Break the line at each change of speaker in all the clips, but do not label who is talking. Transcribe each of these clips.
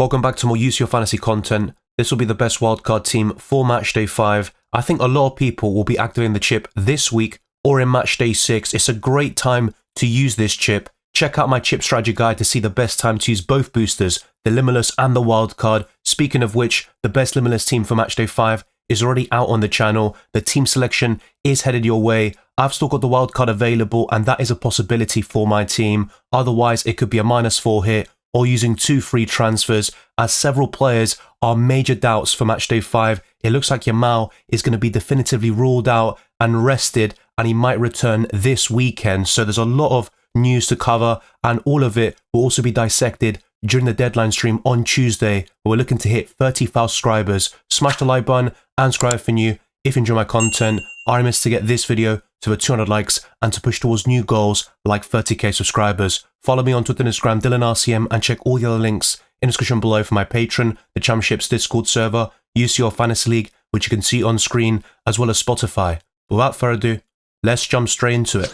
Welcome back to more UCL Fantasy content. This will be the best wildcard team for Matchday 5. I think a lot of people will be activating the chip this week or in Matchday 6. It's a great time to use this chip. Check out my chip strategy guide to see the best time to use both boosters, the Limitless and the wildcard. Speaking of which, the best Limitless team for Matchday 5 is already out on the channel. The team selection is headed your way. I've still got the wildcard available and that is a possibility for my team. Otherwise, it could be a -4 hit or using 2 free transfers, as several players are major doubts for Matchday 5. It looks like Yamal is going to be definitively ruled out and rested, and he might return this weekend. So there's a lot of news to cover, and all of it will also be dissected during the deadline stream on Tuesday, where we're looking to hit 30,000 subscribers. Smash the like button and subscribe if you're new. If you enjoy my content, our aim is to get this video to over 200 likes and to push towards new goals like 30k subscribers. Follow me on Twitter and Instagram, DylanRCM, and check all the other links in the description below for my Patreon, the Championships Discord server, UCL Fantasy League, which you can see on screen, as well as Spotify. But without further ado, let's jump straight into it.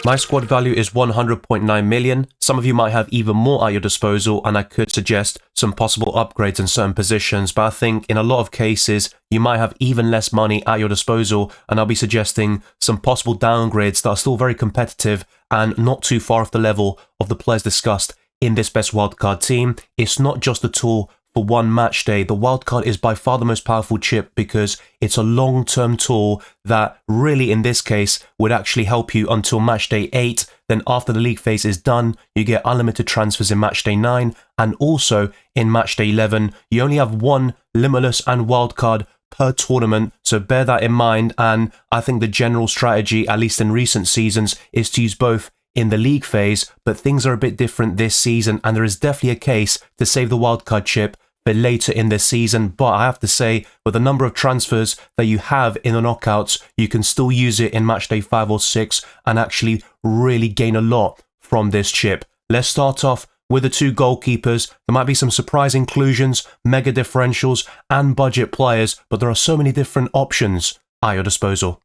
My squad value is 100.9 million. Some of you might have even more at your disposal, and I could suggest some possible upgrades in certain positions, but I think in a lot of cases, you might have even less money at your disposal, and I'll be suggesting some possible downgrades that are still very competitive and not too far off the level of the players discussed in this best wildcard team. It's not just a tool for one match day. The wildcard is by far the most powerful chip because it's a long-term tool that really in this case would actually help you until match day 8. Then after the league phase is done, you get unlimited transfers in match day 9, and also in match day 11 you only have one limitless and wildcard per tournament, so bear that in mind. And I think the general strategy, at least in recent seasons, is to use both in the league phase, but things are a bit different this season, and there is definitely a case to save the wildcard chip for later in this season. But I have to say, with the number of transfers that you have in the knockouts, you can still use it in match day 5 or 6 and actually really gain a lot from this chip. Let's start off with the 2 goalkeepers. There might be some surprise inclusions, mega differentials, and budget players, but there are so many different options at your disposal.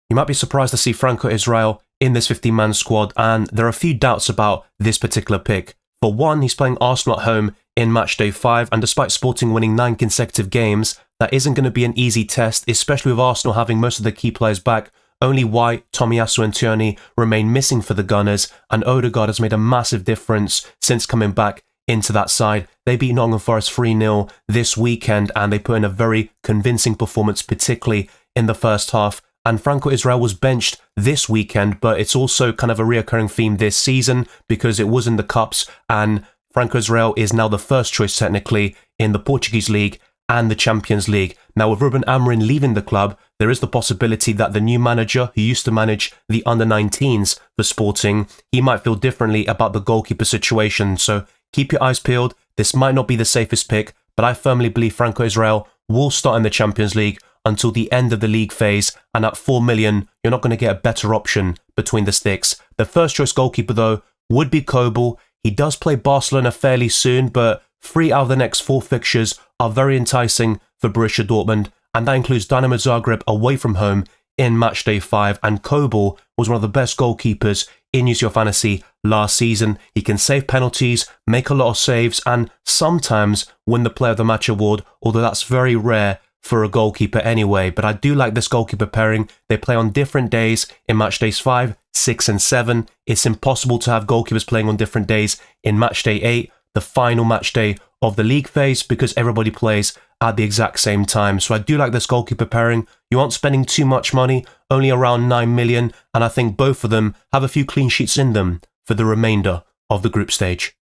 You might be surprised to see Franco Israel in this 15-man squad, and there are a few doubts about this particular pick. For one, he's playing Arsenal at home in match day 5, and despite Sporting winning 9 consecutive games, that isn't going to be an easy test, especially with Arsenal having most of the key players back. Only White, Tomiyasu and Tierney remain missing for the Gunners, and Odegaard has made a massive difference since coming back into that side. They beat Nottingham Forest 3-0 this weekend, and they put in a very convincing performance, particularly in the first half. And Franco Israel was benched this weekend, but it's also kind of a reoccurring theme this season because it was in the Cups, and Franco Israel is now the first choice technically in the Portuguese League and the Champions League. Now with Ruben Amorim leaving the club, there is the possibility that the new manager who used to manage the under-19s for Sporting, he might feel differently about the goalkeeper situation. So keep your eyes peeled. This might not be the safest pick, but I firmly believe Franco Israel will start in the Champions League until the end of the league phase, and at 4 million, you're not going to get a better option between the sticks. The first choice goalkeeper though would be Kobel. He does play Barcelona fairly soon, but 3 out of the next 4 fixtures are very enticing for Borussia Dortmund, and that includes Dynamo Zagreb away from home in match day 5, and Kobel was one of the best goalkeepers in UCL Fantasy last season. He can save penalties, make a lot of saves, and sometimes win the Player of the Match award, although that's very rare for a goalkeeper anyway. But I do like this goalkeeper pairing. They play on different days in match days 5, 6 and 7. It's impossible to have goalkeepers playing on different days in match day 8, the final match day of the league phase, because everybody plays at the exact same time. So I do like this goalkeeper pairing. You aren't spending too much money, only around 9 million, and I think both of them have a few clean sheets in them for the remainder of the group stage.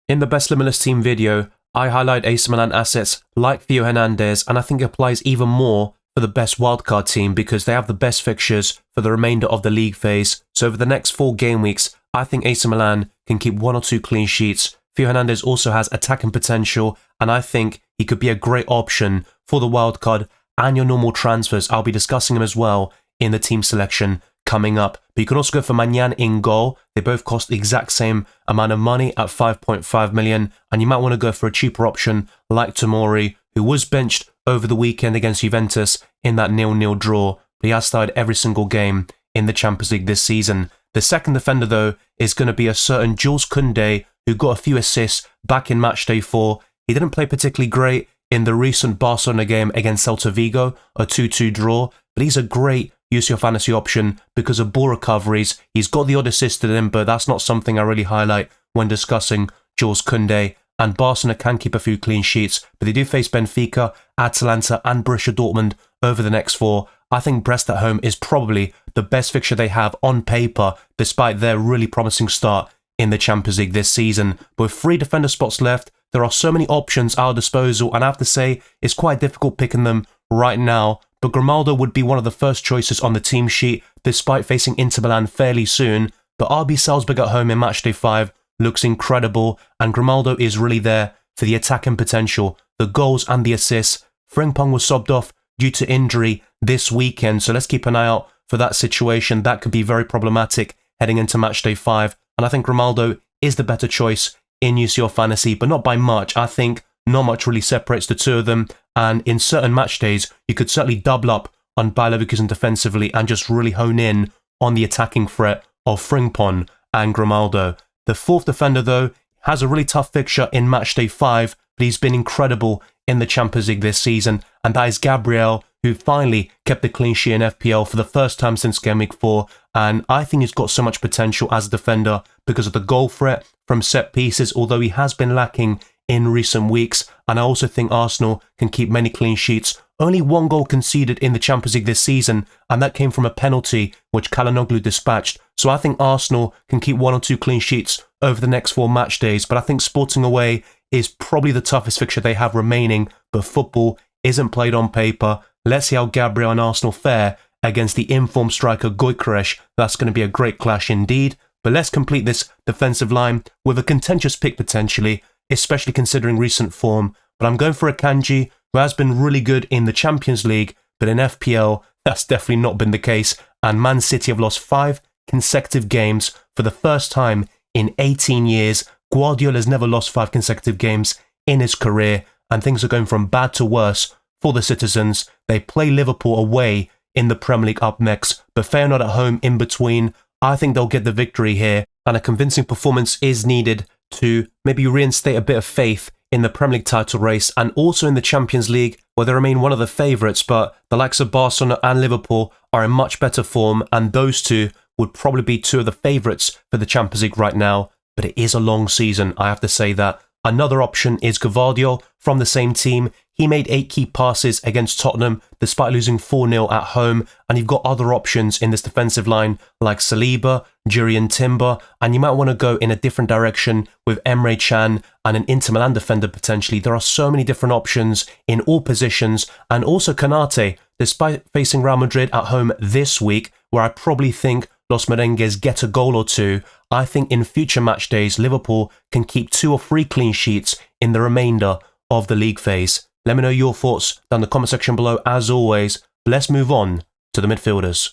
In the best limitless team video, I highlight AC Milan assets like Theo Hernandez, and I think it applies even more for the best wildcard team because they have the best fixtures for the remainder of the league phase. So over the next 4 game weeks, I think AC Milan can keep 1 or 2 clean sheets. Theo Hernandez also has attacking potential, and I think he could be a great option for the wildcard and your normal transfers. I'll be discussing him as well in the team selection coming up. But you can also go for Magnan in goal. They both cost the exact same amount of money at 5.5 million. And you might want to go for a cheaper option like Tomori, who was benched over the weekend against Juventus in that 0-0 draw. But he has started every single game in the Champions League this season. The second defender, though, is going to be a certain Jules Koundé, who got a few assists back in matchday 4 He didn't play particularly great in the recent Barcelona game against Celta Vigo, a 2-2 draw, but he's a great UCL fantasy option because of ball recoveries. He's got the odd assist in him, but that's not something I really highlight when discussing Jules Koundé. And Barcelona can keep a few clean sheets, but they do face Benfica, Atalanta and Borussia Dortmund over the next 4. I think Brest at home is probably the best fixture they have on paper, despite their really promising start in the Champions League this season. But with 3 defender spots left, there are so many options at our disposal, and I have to say, it's quite difficult picking them right now. But Grimaldo would be one of the first choices on the team sheet, despite facing Inter Milan fairly soon. But RB Salzburg at home in Matchday 5 looks incredible, and Grimaldo is really there for the attacking potential, the goals and the assists. Frimpong was subbed off due to injury this weekend, so let's keep an eye out for that situation. That could be very problematic heading into Matchday 5, and I think Grimaldo is the better choice in UCL Fantasy, but not by much. I think not much really separates the two of them, and in certain match days, you could certainly double up on Bayer Leverkusen defensively and just really hone in on the attacking threat of Frimpong and Grimaldo. The 4th defender, though, has a really tough fixture in Matchday 5, but he's been incredible in the Champions League this season, and that is Gabriel, who finally kept the clean sheet in FPL for the first time since Game Week 4, and I think he's got so much potential as a defender because of the goal threat from set pieces, although he has been lacking in recent weeks, and I also think Arsenal can keep many clean sheets. Only 1 goal conceded in the Champions League this season, and that came from a penalty which Çalhanoğlu dispatched. So I think Arsenal can keep 1 or 2 clean sheets over the next 4 match days, but I think Sporting away is probably the toughest fixture they have remaining, but football isn't played on paper. Let's see how Gabriel and Arsenal fare against the informed striker Gyökeres. That's going to be a great clash indeed, but let's complete this defensive line with a contentious pick potentially, especially considering recent form. But I'm going for Akanji, who has been really good in the Champions League, but in FPL, that's definitely not been the case, and Man City have lost 5 consecutive games for the first time in 18 years. Guardiola's never lost 5 consecutive games in his career, and things are going from bad to worse for the citizens. They play Liverpool away in the Premier League up next, but Feyenoord at home in between. I think they'll get the victory here, and a convincing performance is needed to maybe reinstate a bit of faith in the Premier League title race and also in the Champions League, where they remain one of the favourites, but the likes of Barcelona and Liverpool are in much better form, and those two would probably be 2 of the favourites for the Champions League right now. But it is a long season, I have to say that. Another option is Gvardiol from the same team. He made 8 key passes against Tottenham despite losing 4-0 at home, and you've got other options in this defensive line like Saliba, Jurriën Timber, and you might want to go in a different direction with Emre Can and an Inter Milan defender potentially. There are so many different options in all positions, and also Konate, despite facing Real Madrid at home this week, where I probably think Los Merengues get a goal or 2, I think in future match days, Liverpool can keep 2 or 3 clean sheets in the remainder of the league phase. Let me know your thoughts down in the comment section below as always. Let's move on to the midfielders.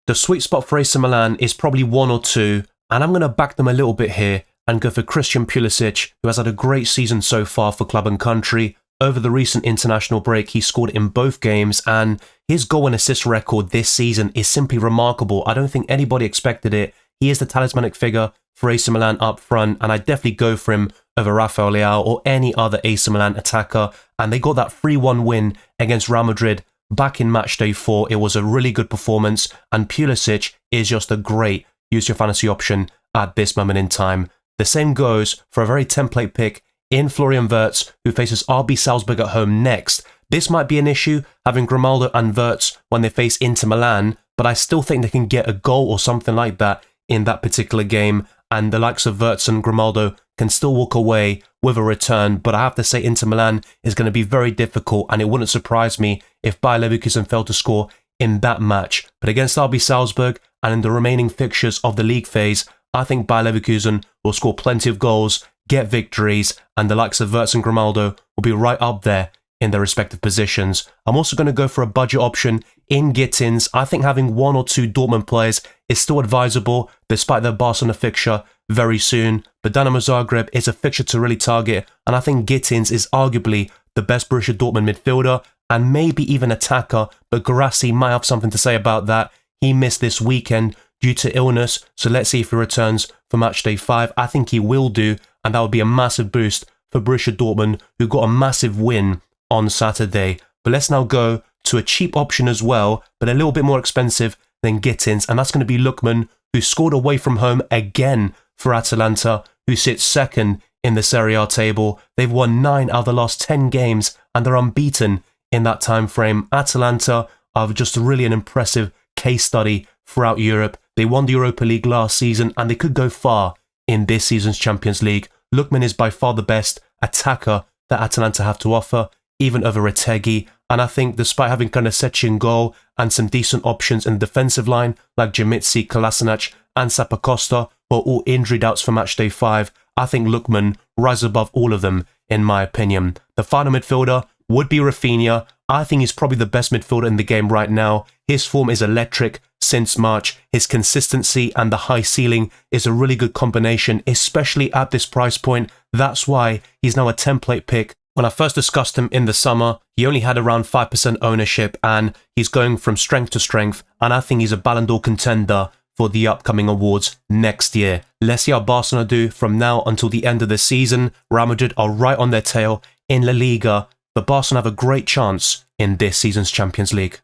The sweet spot for AC Milan is probably 1 or 2, and I'm going to back them a little bit here and go for Christian Pulisic, who has had a great season so far for club and country. Over the recent international break, he scored in both games, and his goal and assist record this season is simply remarkable. I don't think anybody expected it. He is the talismanic figure for AC Milan up front, and I definitely go for him over Rafael Leao or any other AC Milan attacker. And they got that 3-1 win against Real Madrid back in Matchday 4. It was a really good performance, and Pulisic is just a great UCL fantasy option at this moment in time. The same goes for a very template pick in Florian Wirtz, who faces RB Salzburg at home next. This might be an issue, having Grimaldo and Wirtz when they face Inter Milan, but I still think they can get a goal or something like that in that particular game, and the likes of Wirtz and Grimaldo can still walk away with a return. But I have to say Inter Milan is going to be very difficult, and it wouldn't surprise me if Bayer Leverkusen failed to score in that match. But against RB Salzburg and in the remaining fixtures of the league phase, I think Bayer Leverkusen will score plenty of goals, get victories, and the likes of Wirtz and Grimaldo will be right up there in their respective positions. I'm also going to go for a budget option in Gittins. I think having 1 or 2 Dortmund players is still advisable despite their Barcelona fixture very soon. But Dinamo Zagreb is a fixture to really target, and I think Gittins is arguably the best Borussia Dortmund midfielder and maybe even attacker, but Guirassy might have something to say about that. He missed this weekend due to illness, so let's see if he returns for Matchday 5. I think he will do, and that would be a massive boost for Borussia Dortmund, who got a massive win on Saturday. But let's now go to a cheap option as well, but a little bit more expensive than Gittins, and that's going to be Lookman, who scored away from home again for Atalanta, who sits second in the Serie A table. They've won 9 out of the last 10 games, and they're unbeaten in that time frame. Atalanta are just really an impressive case study throughout Europe. They won the Europa League last season, and they could go far in this season's Champions League. Lookman is by far the best attacker that Atalanta have to offer, even over Retegui. And I think despite having Konasechi in goal and some decent options in the defensive line like Jamitsi, Kolasinac and Sappacosta, who are all injury doubts for Matchday 5, I think Lookman rises above all of them in my opinion. The final midfielder would be Rafinha. I think he's probably the best midfielder in the game right now. His form is electric since March. His consistency and the high ceiling is a really good combination, especially at this price point. That's why he's now a template pick. When I first discussed him in the summer, he only had around 5% ownership, and he's going from strength to strength, and I think he's a Ballon d'Or contender for the upcoming awards next year. Let's see how Barcelona do from now until the end of the season. Real Madrid are right on their tail in La Liga, but Barcelona have a great chance in this season's Champions League.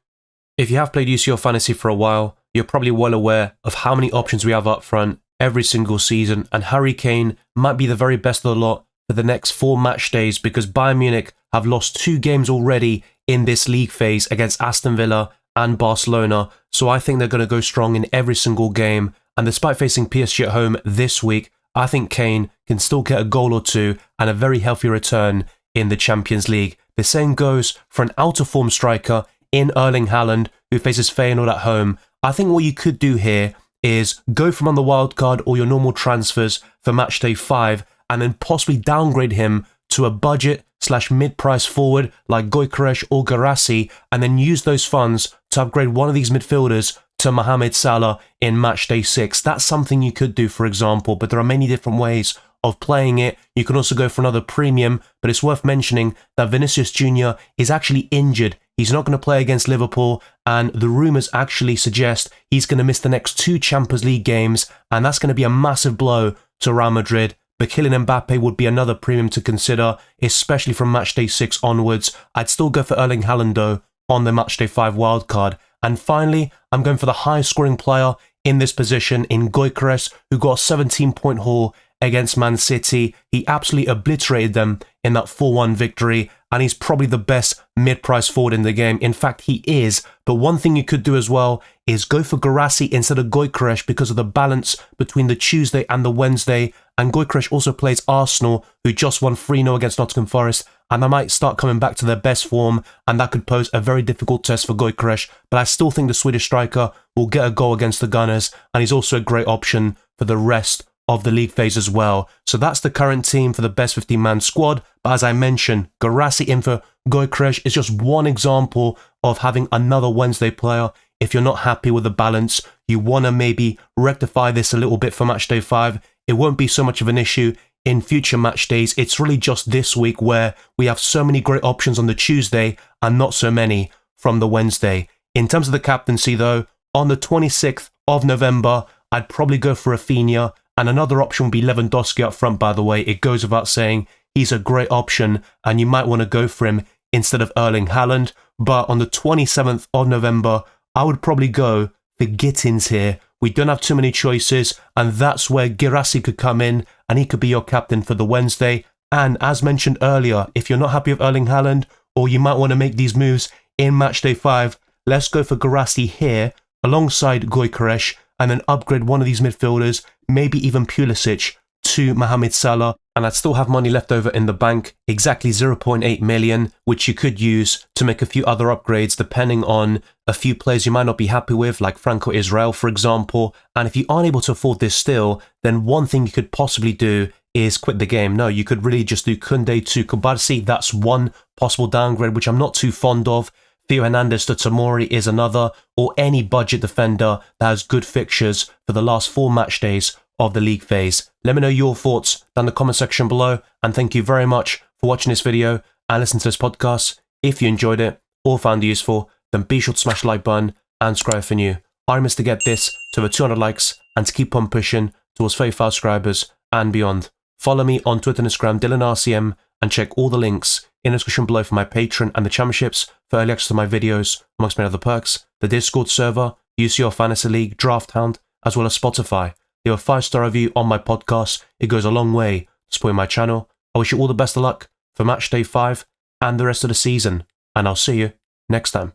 If you have played UCL Fantasy for a while, you're probably well aware of how many options we have up front every single season, and Harry Kane might be the very best of the lot for the next 4 match days, because Bayern Munich have lost 2 games already in this league phase against Aston Villa and Barcelona, so I think they're going to go strong in every single game. And despite facing PSG at home this week, I think Kane can still get a goal or 2 and a very healthy return in the Champions League. The same goes for an out-of-form striker in Erling Haaland, who faces Feyenoord at home. I think what you could do here is go from on the wildcard or your normal transfers for Matchday 5 and then possibly downgrade him to a budget/mid-price forward like Gyökeres or Guirassy, and then use those funds to upgrade one of these midfielders to Mohamed Salah in Matchday 6. That's something you could do, for example, but there are many different ways of playing it. You can also go for another premium, but it's worth mentioning that Vinicius Jr. is actually injured. He's not going to play against Liverpool, and the rumours actually suggest he's going to miss the next 2 Champions League games, and that's going to be a massive blow to Real Madrid. But Kylian Mbappe would be another premium to consider, especially from Matchday 6 onwards. I'd still go for Erling Haaland though on the Matchday 5 wildcard. And finally, I'm going for the highest scoring player in this position in Gyökeres, who got a 17-point haul against Man City. He absolutely obliterated them in that 4-1 victory, and he's probably the best mid-price forward in the game. In fact, he is. But one thing you could do as well is go for Guirassy instead of Gyökeres because of the balance between the Tuesday and the Wednesday. And Gyökeres also plays Arsenal, who just won 3-0 against Nottingham Forest, and they might start coming back to their best form, and that could pose a very difficult test for Gyökeres. But I still think the Swedish striker will get a goal against the Gunners, and he's also a great option for the rest of the league phase as well. So that's the current team for the best 15-man squad. But as I mentioned, Guirassy in for Gyökeres is just one example of having another Wednesday player. If you're not happy with the balance, you want to maybe rectify this a little bit for Matchday 5. It won't be so much of an issue in future match days. It's really just this week where we have so many great options on the Tuesday and not so many from the Wednesday. In terms of the captaincy though, on the 26th of November, I'd probably go for Rafinha, and another option would be Lewandowski up front, by the way. It goes without saying, he's a great option, and you might want to go for him instead of Erling Haaland. But on the 27th of November, I would probably go for Gittins here. We don't have too many choices, and that's where Guirassy could come in, and he could be your captain for the Wednesday. And as mentioned earlier, if you're not happy with Erling Haaland, or you might want to make these moves in Matchday 5, let's go for Guirassy here, alongside Gyökeres, and then upgrade one of these midfielders, maybe even Pulisic, to Mohamed Salah, and I'd still have money left over in the bank, exactly 0.8 million, which you could use to make a few other upgrades depending on a few players you might not be happy with, like Franco Israel, for example. And if you aren't able to afford this still, then one thing you could possibly do is quit the game. No, you could really just do Koundé to Kubarsi. That's one possible downgrade, which I'm not too fond of. Theo Hernandez to Tomori is another, or any budget defender that has good fixtures for the last 4 match days of the league phase. Let me know your thoughts down in the comment section below, and thank you very much for watching this video and listening to this podcast. If you enjoyed it or found it useful, then be sure to smash the like button and subscribe for new. Our aim is to get this to over 200 likes and to keep on pushing towards 35 subscribers and beyond. Follow me on Twitter and Instagram, DylanRCM, and check all the links in the description below for my Patreon and the championships, for early access to my videos, amongst many other perks, the Discord server, UCL Fantasy League, Draft Hound, as well as Spotify. Leave a 5-star review on my podcast. It goes a long way to supporting my channel. I wish you all the best of luck for Matchday 5 and the rest of the season, and I'll see you next time.